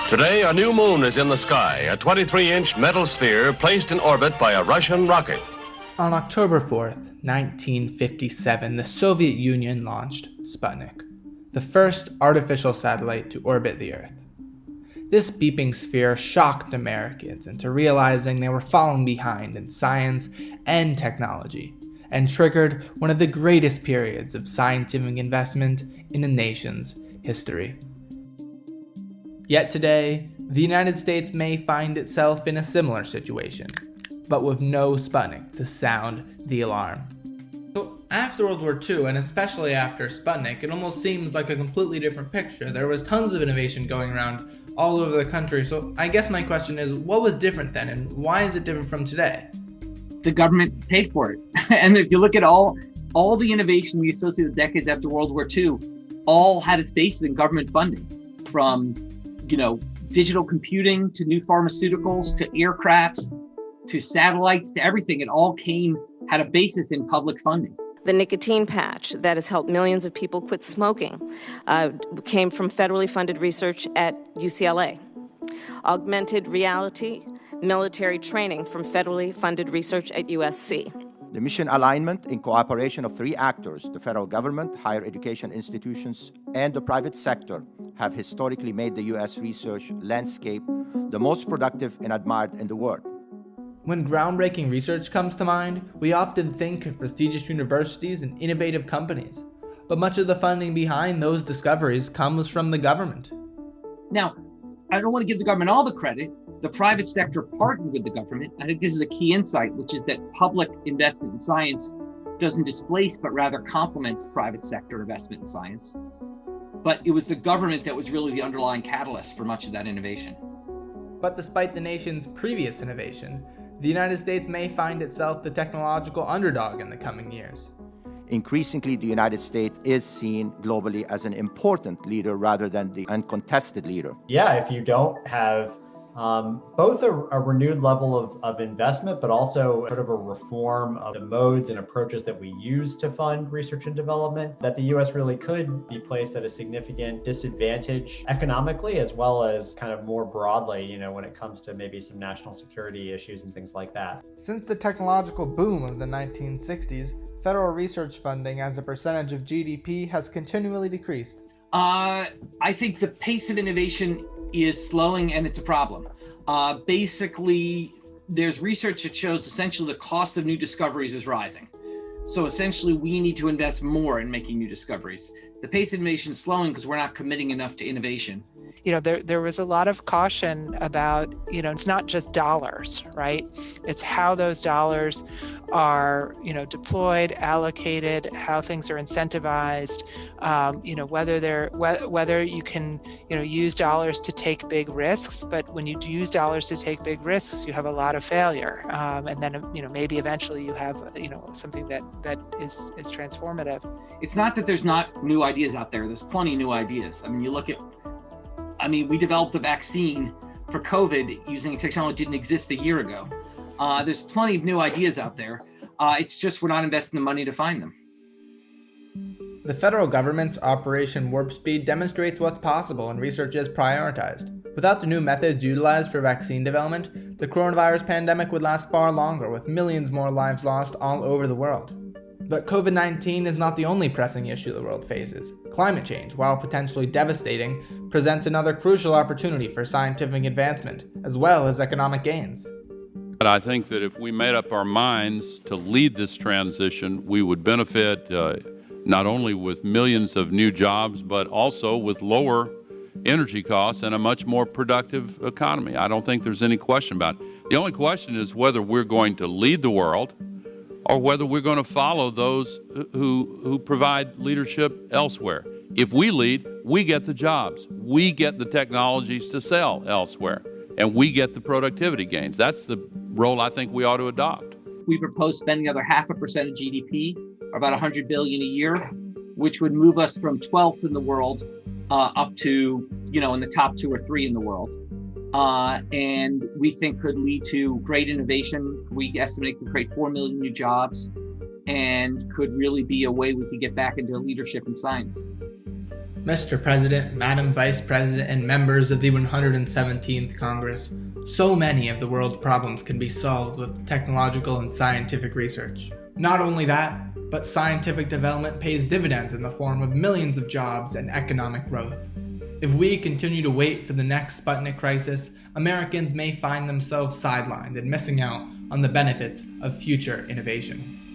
Today, a new moon is in the sky, a 23-inch metal sphere placed in orbit by a Russian rocket. On October 4th, 1957, the Soviet Union launched Sputnik, the first artificial satellite to orbit the Earth. This beeping sphere shocked Americans into realizing they were falling behind in science and technology, and triggered one of the greatest periods of scientific investment in the nation's history. Yet today, the United States may find itself in a similar situation, but with no Sputnik to sound the alarm. So after World War II, and especially after Sputnik, it almost seems like a completely different picture. There was tons of innovation going around all over the country. So I guess my question is, what was different then, and why is it different from today? The government paid for it. And if you look at all the innovation we associate with decades after World War II, all had its basis in government funding, from digital computing to new pharmaceuticals to aircrafts to satellites to everything. It all had a basis in public funding. The nicotine patch that has helped millions of people quit smoking came from federally funded research at UCLA. Augmented reality, military training from federally funded research at USC. The mission alignment in cooperation of three actors, the federal government, higher education institutions, and the private sector, have historically made the U.S. research landscape the most productive and admired in the world. When groundbreaking research comes to mind, we often think of prestigious universities and innovative companies, but much of the funding behind those discoveries comes from the government. Now, I don't want to give the government all the credit. The private sector partnered with the government. I think this is a key insight, which is that public investment in science doesn't displace, but rather complements private sector investment in science. But it was the government that was really the underlying catalyst for much of that innovation. But despite the nation's previous innovation, the United States may find itself the technological underdog in the coming years. Increasingly, the United States is seen globally as an important leader rather than the uncontested leader. Yeah, if you don't have both a renewed level of investment, but also sort of a reform of the modes and approaches that we use to fund research and development, that the U.S. really could be placed at a significant disadvantage economically, as well as kind of more broadly, when it comes to maybe some national security issues and things like that. Since the technological boom of the 1960s, federal research funding as a percentage of GDP has continually decreased. I think the pace of innovation is slowing, and it's a problem. Basically, there's research that shows essentially the cost of new discoveries is rising. So essentially, we need to invest more in making new discoveries. The pace of innovation is slowing because we're not committing enough to innovation. There was a lot of caution about, it's not just dollars, right? It's how those dollars are, deployed, allocated, how things are incentivized, whether you can, use dollars to take big risks, but when you use dollars to take big risks, you have a lot of failure. And then, maybe eventually you have, something that is transformative. It's not that there's not new ideas out there. There's plenty of new ideas. We developed a vaccine for COVID using a technology that didn't exist a year ago. There's plenty of new ideas out there. It's just we're not investing the money to find them. The federal government's Operation Warp Speed demonstrates what's possible when research is prioritized. Without the new methods utilized for vaccine development, the coronavirus pandemic would last far longer, with millions more lives lost all over the world. But COVID-19 is not the only pressing issue the world faces. Climate change, while potentially devastating, presents another crucial opportunity for scientific advancement, as well as economic gains. But I think that if we made up our minds to lead this transition, we would benefit not only with millions of new jobs, but also with lower energy costs and a much more productive economy. I don't think there's any question about it. The only question is whether we're going to lead the world or whether we're going to follow those who provide leadership elsewhere. If we lead, we get the jobs, we get the technologies to sell elsewhere, and we get the productivity gains. That's the role I think we ought to adopt. We propose spending another 0.5% of GDP, or about $100 billion a year, which would move us from 12th in the world up to, in the top 2 or 3 in the world. And we think could lead to great innovation. We estimate could create 4 million new jobs and could really be a way we could get back into leadership in science. Mr. President, Madam Vice President, and members of the 117th Congress, so many of the world's problems can be solved with technological and scientific research. Not only that, but scientific development pays dividends in the form of millions of jobs and economic growth. If we continue to wait for the next Sputnik crisis, Americans may find themselves sidelined and missing out on the benefits of future innovation.